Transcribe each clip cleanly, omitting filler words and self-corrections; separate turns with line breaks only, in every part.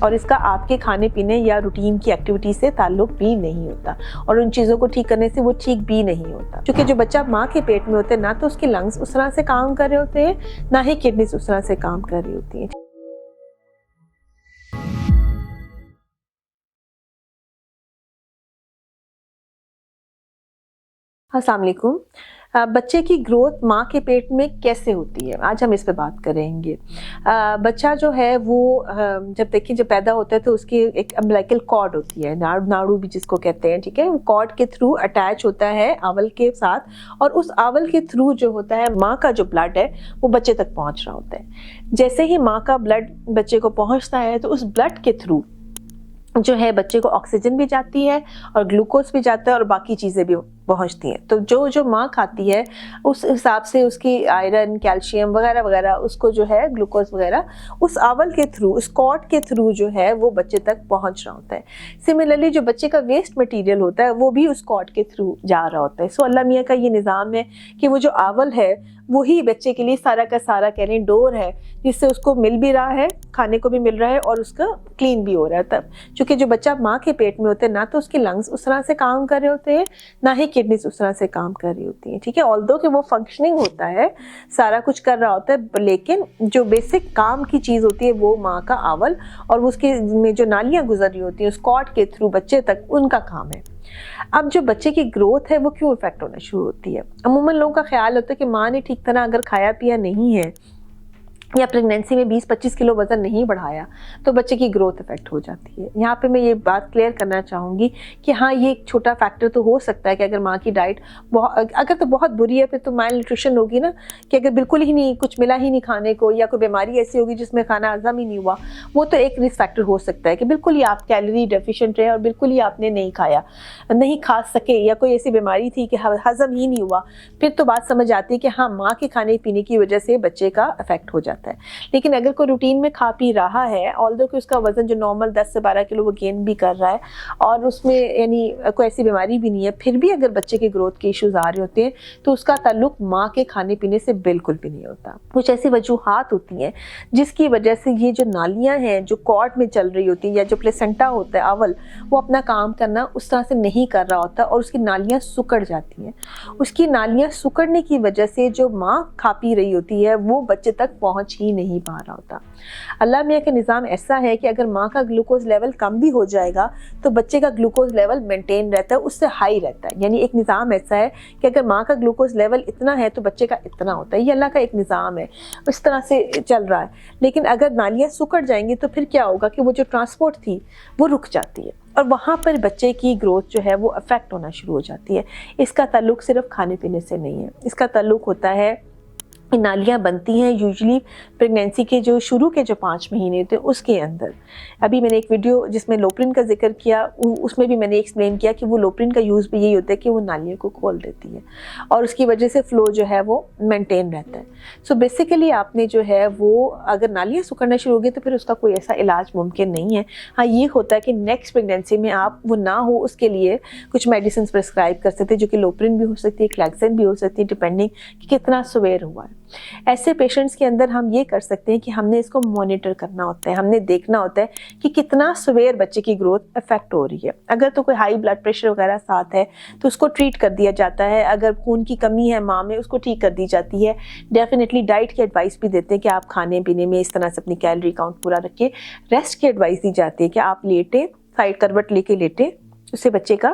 اور اس کا آپ کے کھانے پینے یا روٹین کی ایکٹیویٹی سے تعلق بھی نہیں ہوتا، اور ان چیزوں کو ٹھیک کرنے سے وہ ٹھیک بھی نہیں ہوتا، کیونکہ جو بچہ ماں کے پیٹ میں ہوتا ہے نہ تو اس کے لنگس اس طرح سے کام کر رہے ہوتے ہیں، نہ ہی کڈنیز اس طرح سے کام کر رہی ہوتی ہیں۔ السلام علیکم۔ بچے کی گروتھ ماں کے پیٹ میں کیسے ہوتی ہے، آج ہم اس پہ بات کریں گے۔ بچہ جو ہے وہ جب پیدا ہوتا ہے تو اس کی ایک امبلیکل کارڈ ہوتی ہے، ناڑو بھی جس کو کہتے ہیں، ٹھیک ہے، کارڈ کے تھرو اٹیچ ہوتا ہے آول کے ساتھ، اور اس آول کے تھرو جو ہوتا ہے ماں کا جو بلڈ ہے وہ بچے تک پہنچ رہا ہوتا ہے۔ جیسے ہی ماں کا بلڈ بچے کو پہنچتا ہے تو اس بلڈ کے تھرو جو ہے بچے کو آکسیجن بھی جاتی ہے اور گلوکوز بھی جاتا ہے اور باقی چیزیں بھی پہنچتی ہیں۔ تو جو ماں کھاتی ہے اس حساب سے اس کی آئرن، کیلشیم وغیرہ وغیرہ، اس کو جو ہے گلوکوز وغیرہ اس آول کے تھرو، اس کارڈ کے تھرو جو ہے وہ بچے تک پہنچ رہا ہوتا ہے۔ سملرلی جو بچے کا ویسٹ مٹیریل ہوتا ہے وہ بھی اس کارڈ کے تھرو جا رہا ہوتا ہے۔ سو اللہ میاں کا یہ نظام ہے کہ وہ جو آول ہے وہی بچے کے لیے سارا کا سارا کہہ لیں ڈور ہے، جس سے اس کو مل بھی رہا ہے، کھانے کو بھی مل رہا ہے اور اس کا کلین بھی ہو رہا ہے۔ تب چونکہ جو بچہ ماں کے پیٹ میں ہوتا ہے نہ تو اس کے لنگس اس طرح سے کام کر رہے ہوتے ہیں، نہ ہی کڈنیز اس طرح سے کام کر رہی ہوتی ہیں، ٹھیک ہے، آلدو کہ وہ فنکشننگ ہوتا ہے، سارا کچھ کر رہا ہوتا ہے، لیکن جو بیسک کام کی چیز ہوتی ہے وہ ماں کا آول اور اس کے میں جو نالیاں گزر رہی ہوتی ہیں اس کارڈ کے تھرو بچے تک، ان کا کام ہے۔ اب جو بچے کی گروتھ ہے وہ کیوں افیکٹ ہونا شروع ہوتی ہے؟ عموماً لوگوں کا خیال ہوتا ہے کہ ماں نے ٹھیک طرح اگر کھایا پیا نہیں ہے یا پریگنینسی میں 20-25 کلو وزن نہیں بڑھایا تو بچے کی گروتھ افیکٹ ہو جاتی ہے۔ یہاں پہ میں یہ بات کلیئر کرنا چاہوں گی کہ ہاں یہ ایک چھوٹا فیکٹر تو ہو سکتا ہے کہ اگر ماں کی ڈائٹ اگر تو بہت بری ہے پھر تو مال نیوٹریشن ہوگی نا، کہ اگر بالکل ہی نہیں کچھ ملا ہی نہیں کھانے کو، یا کوئی بیماری ایسی ہوگی جس میں کھانا ہضم ہی نہیں ہوا، وہ تو ایک رسک فیکٹر ہو سکتا ہے کہ بالکل ہی آپ کیلری ڈیفیشینٹ رہے اور بالکل ہی آپ نے نہیں کھایا، نہیں کھا سکے، یا کوئی ایسی بیماری تھی کہ ہضم ہی نہیں ہوا، پھر تو بات سمجھ آتی ہے کہ ہاں ماں کے کھانے پینے کی وجہ سے بچے کا افیکٹ ہو جاتا ہے۔ لیکن اگر کوئی روٹین میں کھا پی رہا ہے، آلدو کہ اس کا وزن جو نارمل 10 سے 12 کلو وہ گین بھی کر رہا ہے اور اس میں یعنی کوئی ایسی بیماری بھی نہیں ہے، پھر بھی اگر بچے کے گروتھ کے ایشوز آ رہے ہوتے ہیں تو اس کا تعلق ماں کے کھانے پینے سے بالکل بھی نہیں ہوتا۔ کچھ ایسی وجوہات ہوتی ہیں جس کی وجہ سے یہ جو نالیاں ہیں جو کارڈ میں چل رہی ہوتی ہیں، یا جو پلیسنٹا ہوتا ہے آول، وہ اپنا کام کرنا اس طرح سے نہیں کر رہا ہوتا اور اس کی نالیاں سکڑ جاتی ہیں۔ اس کی نالیاں سکڑنے کی وجہ سے جو ماں کھا پی رہی ہوتی ہے وہ بچے تک پہنچ ہی نہیں پا رہا ہوتا۔ اللہ میاں کا نظام ایسا ہے کہ اگر ماں کا گلوکوز لیول کم بھی ہو جائے گا تو بچے کا گلوکوز لیول مینٹین رہتا ہے، اس سے ہائی رہتا ہے۔ یعنی ایک نظام ایسا ہے کہ اگر ماں کا گلوکوز لیول اتنا ہے تو بچے کا اتنا ہوتا ہے، یہ اللہ کا ایک نظام ہے، اس طرح سے چل رہا ہے۔ لیکن اگر نالیاں سکڑ جائیں گی تو پھر کیا ہوگا کہ وہ جو ٹرانسپورٹ تھی وہ رک جاتی ہے اور وہاں پر بچے کی گروتھ جو ہے وہ افیکٹ ہونا شروع ہو جاتی ہے۔ اس کا تعلق صرف کھانے پینے سے نہیں ہے، اس کا تعلق ہوتا ہے نالیاں بنتی ہیں یوزلی پریگنینسی کے جو شروع کے جو 5 مہینے تھے اس کے اندر۔ ابھی میں نے ایک ویڈیو جس میں لوپرین کا ذکر کیا، اس میں بھی میں نے ایکسپلین کیا کہ وہ لوپرین کا یوز بھی یہی ہوتا ہے کہ وہ نالیوں کو کھول دیتی ہے اور اس کی وجہ سے فلو جو ہے وہ مینٹین رہتا ہے۔ سو بیسیکلی آپ نے جو ہے وہ اگر نالیاں سکڑنا شروع ہو گئی تو پھر اس کا کوئی ایسا علاج ممکن نہیں ہے۔ ہاں یہ ہوتا ہے کہ نیکسٹ پریگنینسی میں آپ وہ نہ ہو اس کے لیے کچھ میڈیسنز پرسکرائب کر سکتے ہیں، جو کہ لوپرین بھی ہو سکتی ہے، کلیکسن بھی ہو سکتی ہے، ڈپینڈنگ کہ کتنا سویر ہوا ہے۔ ایسے پیشنٹس کے اندر ہم یہ کر سکتے ہیں کہ ہم نے اس کو مانیٹر کرنا ہوتا ہے، ہم نے دیکھنا ہوتا ہے کہ کتنا سویر بچے کی گروتھ افیکٹ ہو رہی ہے۔ اگر تو کوئی ہائی بلڈ پریشر وغیرہ ساتھ ہے تو اس کو ٹریٹ کر دیا جاتا ہے، اگر خون کی کمی ہے ماں میں اس کو ٹھیک کر دی جاتی ہے۔ ڈیفینیٹلی ڈائٹ کی ایڈوائس بھی دیتے ہیں کہ آپ کھانے پینے میں اس طرح سے اپنی کیلری کاؤنٹ پورا رکھیں۔ ریسٹ کی ایڈوائس دی جاتی ہے کہ آپ لیٹیں، سائڈ کروٹ لے کے لیٹیں، اس سے بچے کا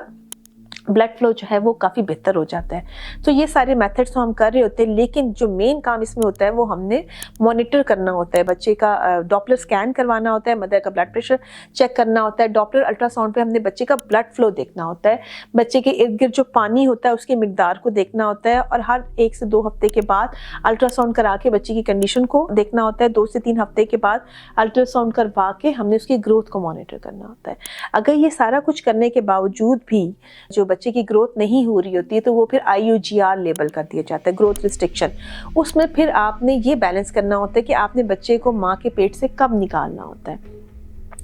بلڈ فلو جو ہے وہ کافی بہتر ہو جاتا ہے۔ تو یہ سارے میتھڈز تو ہم کر رہے ہوتے ہیں، لیکن جو مین کام اس میں ہوتا ہے وہ ہم نے مانیٹر کرنا ہوتا ہے، بچے کا ڈاپلر سکین کروانا ہوتا ہے، مدر کا بلڈ پریشر چیک کرنا ہوتا ہے، ڈاپلر الٹرا ساؤنڈ پہ ہم نے بچے کا بلڈ فلو دیکھنا ہوتا ہے، بچے کے ارد گرد جو پانی ہوتا ہے اس کی مقدار کو دیکھنا ہوتا ہے، اور ہر 1 سے 2 ہفتے کے بعد الٹرا ساؤنڈ کرا کے بچے کی کنڈیشن کو دیکھنا ہوتا ہے۔ 2 سے 3 ہفتے کے بعد الٹرا ساؤنڈ کروا کے ہم نے اس کی گروتھ کو مانیٹر کرنا ہوتا ہے۔ اگر یہ سارا کچھ کرنے کے باوجود بھی جو بچے کی گروتھ نہیں ہو رہی ہوتی ہے تو وہ پھر IUGR لیبل کر دیا جاتا ہے، گروتھ ریسٹرکشن۔ اس میں پھر آپ نے یہ بیلنس کرنا ہوتا ہے کہ آپ نے بچے کو ماں کے پیٹ سے کب نکالنا ہوتا ہے۔